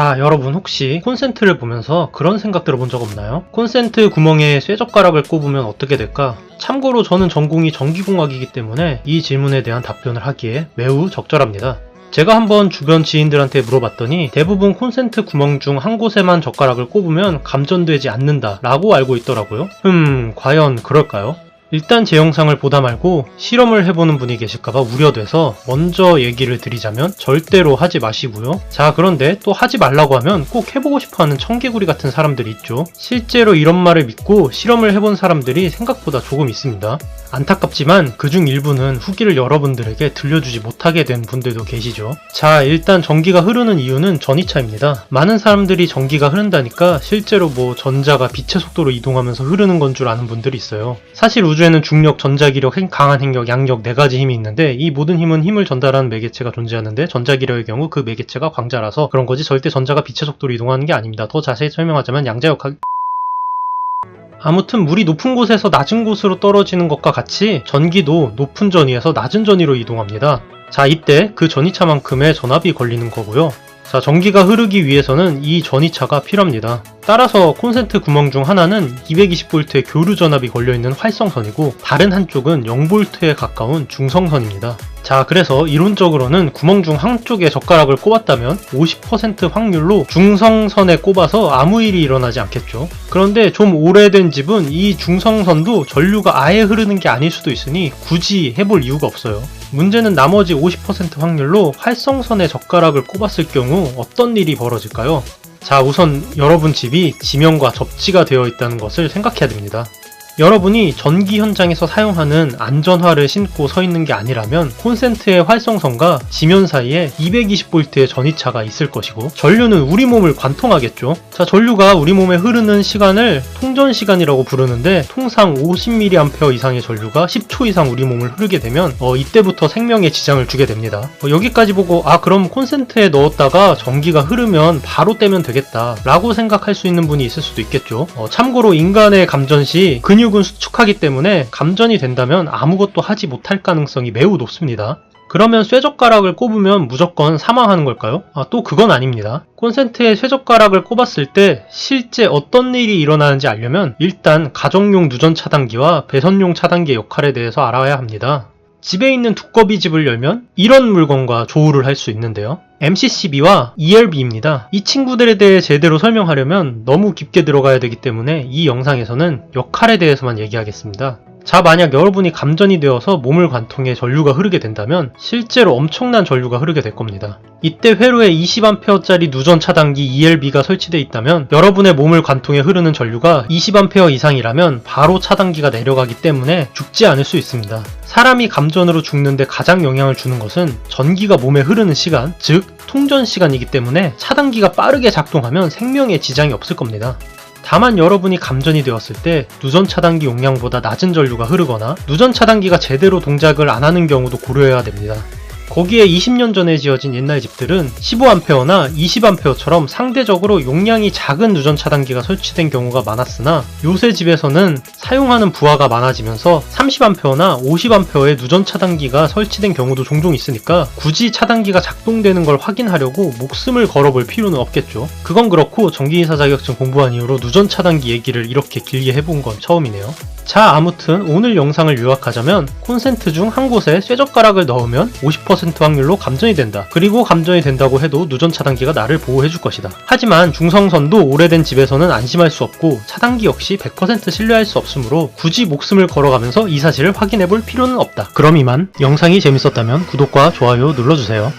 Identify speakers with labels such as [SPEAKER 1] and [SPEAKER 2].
[SPEAKER 1] 자, 여러분 혹시 콘센트를 보면서 그런 생각 들어본 적 없나요? 콘센트 구멍에 쇠젓가락을 꼽으면 어떻게 될까? 참고로 저는 전공이 전기공학이기 때문에 이 질문에 대한 답변을 하기에 매우 적절합니다. 제가 한번 주변 지인들한테 물어봤더니 대부분 콘센트 구멍 중 한 곳에만 젓가락을 꼽으면 감전되지 않는다 라고 알고 있더라고요. 과연 그럴까요? 일단 제 영상을 보다 말고 실험을 해보는 분이 계실까봐 우려돼서 먼저 얘기를 드리자면 절대로 하지 마시고요. 자, 그런데 또 하지 말라고 하면 꼭 해보고 싶어하는 청개구리 같은 사람들이 있죠. 실제로 이런 말을 믿고 실험을 해본 사람들이 생각보다 조금 있습니다. 안타깝지만 그중 일부는 후기를 여러분들에게 들려주지 못하게 된 분들도 계시죠. 자, 일단 전기가 흐르는 이유는 전이차입니다. 많은 사람들이 전기가 흐른다니까 실제로 전자가 빛의 속도로 이동하면서 흐르는 건 줄 아는 분들이 있어요. 사실 우주에는 중력, 전자기력, 강한 핵력, 양력 4가지 힘이 있는데 이 모든 힘은 힘을 전달하는 매개체가 존재하는데 전자기력의 경우 그 매개체가 광자라서 그런 거지 절대 전자가 빛의 속도로 이동하는 게 아닙니다. 더 자세히 설명하자면 양자역학... 아무튼 물이 높은 곳에서 낮은 곳으로 떨어지는 것과 같이 전기도 높은 전위에서 낮은 전위로 이동합니다. 자, 이때 그 전위차만큼의 전압이 걸리는 거고요. 자, 전기가 흐르기 위해서는 이 전위차가 필요합니다. 따라서 콘센트 구멍 중 하나는 220V의 교류 전압이 걸려있는 활성선이고 다른 한쪽은 0V에 가까운 중성선입니다. 자, 그래서 이론적으로는 구멍 중 한쪽에 젓가락을 꼽았다면 50% 확률로 중성선에 꼽아서 아무 일이 일어나지 않겠죠. 그런데 좀 오래된 집은 이 중성선도 전류가 아예 흐르는 게 아닐 수도 있으니 굳이 해볼 이유가 없어요. 문제는 나머지 50% 확률로 활성선에 젓가락을 꼽았을 경우 어떤 일이 벌어질까요? 자, 우선 여러분 집이 지면과 접지가 되어 있다는 것을 생각해야 됩니다. 여러분이 전기 현장에서 사용하는 안전화를 신고 서 있는 게 아니라면 콘센트의 활성선과 지면 사이에 220V의 전위차가 있을 것이고 전류는 우리 몸을 관통하겠죠. 자, 전류가 우리 몸에 흐르는 시간을 통전시간이라고 부르는데 통상 50mA 이상의 전류가 10초 이상 우리 몸을 흐르게 되면 이때부터 생명에 지장을 주게 됩니다. 여기까지 보고 그럼 콘센트에 넣었다가 전기가 흐르면 바로 떼면 되겠다 라고 생각할 수 있는 분이 있을 수도 있겠죠. 참고로 인간의 감전 시 근육은 수축하기 때문에 감전이 된다면 아무것도 하지 못할 가능성이 매우 높습니다. 그러면 쇠젓가락을 꼽으면 무조건 사망하는 걸까요? 또 그건 아닙니다. 콘센트에 쇠젓가락을 꼽았을 때 실제 어떤 일이 일어나는지 알려면 일단 가정용 누전 차단기와 배선용 차단기의 역할에 대해서 알아야 합니다. 집에 있는 두꺼비 집을 열면 이런 물건과 조우를 할 수 있는데요. MCCB와 ERB입니다. 이 친구들에 대해 제대로 설명하려면 너무 깊게 들어가야 되기 때문에 이 영상에서는 역할에 대해서만 얘기하겠습니다. 자, 만약 여러분이 감전이 되어서 몸을 관통해 전류가 흐르게 된다면 실제로 엄청난 전류가 흐르게 될 겁니다. 이때 회로에 20A짜리 누전 차단기 ELB가 설치되어 있다면 여러분의 몸을 관통해 흐르는 전류가 20A 이상이라면 바로 차단기가 내려가기 때문에 죽지 않을 수 있습니다. 사람이 감전으로 죽는데 가장 영향을 주는 것은 전기가 몸에 흐르는 시간, 즉 통전 시간이기 때문에 차단기가 빠르게 작동하면 생명에 지장이 없을 겁니다. 다만 여러분이 감전이 되었을 때 누전 차단기 용량보다 낮은 전류가 흐르거나 누전 차단기가 제대로 동작을 안 하는 경우도 고려해야 됩니다. 거기에 20년 전에 지어진 옛날 집들은 15A나 20A처럼 상대적으로 용량이 작은 누전 차단기가 설치된 경우가 많았으나 요새 집에서는 사용하는 부하가 많아지면서 30A나 50A의 누전 차단기가 설치된 경우도 종종 있으니까 굳이 차단기가 작동되는 걸 확인하려고 목숨을 걸어볼 필요는 없겠죠. 그건 그렇고 전기이사 자격증 공부한 이후로 누전 차단기 얘기를 이렇게 길게 해본 건 처음이네요. 자, 아무튼 오늘 영상을 요약하자면 콘센트 중 한 곳에 쇠젓가락을 넣으면 50% 확률로 감전이 된다. 그리고 감전이 된다고 해도 누전 차단기가 나를 보호해줄 것이다. 하지만 중성선도 오래된 집에서는 안심할 수 없고 차단기 역시 100% 신뢰할 수 없으므로 굳이 목숨을 걸어가면서 이 사실을 확인해볼 필요는 없다. 그럼 이만. 영상이 재밌었다면 구독과 좋아요 눌러주세요.